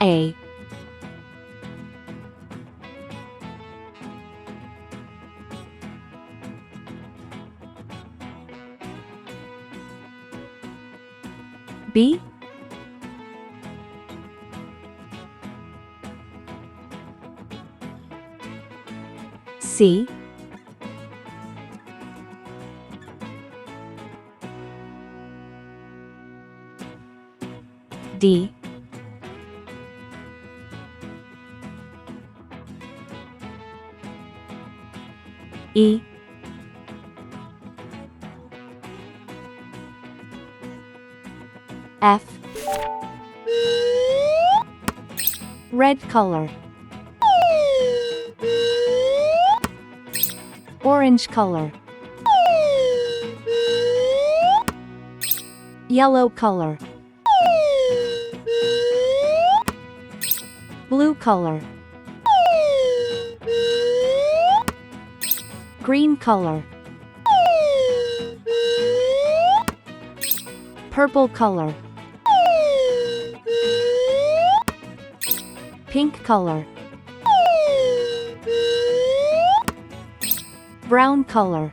A, B, C, D, E, F. Red color. Orange color. Yellow color. Blue color. Green color. Purple color. Pink color. Brown color.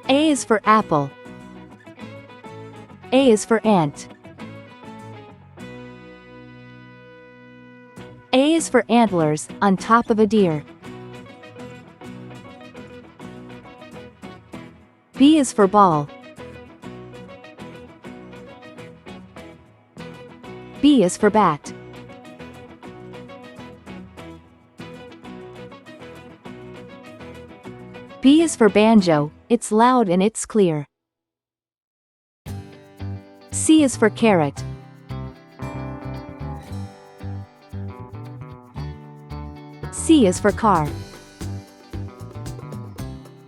A is for apple. A is for ant. A is for antlers on top of a deer. B is for ball. B is for bat. B is for banjo, it's loud and it's clear. C is for carrot. C is for car.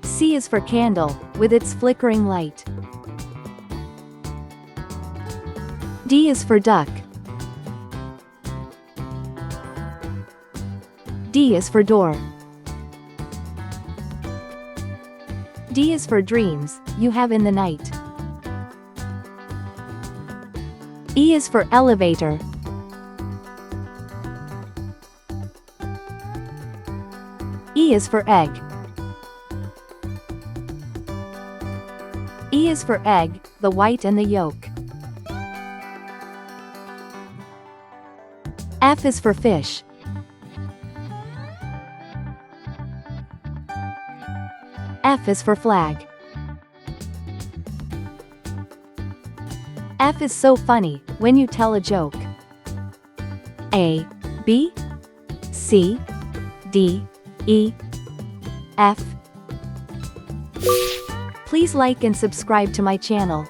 C is for candle, with its flickering light. D is for duck. D is for door. D is for dreams, you have in the night. E is for elevator. E is for egg. E is for egg, the white and the yolk. F is for fish. F is for flag. F is so funny when you tell a joke. A, B, C, D, E, F. Please like and subscribe to my channel.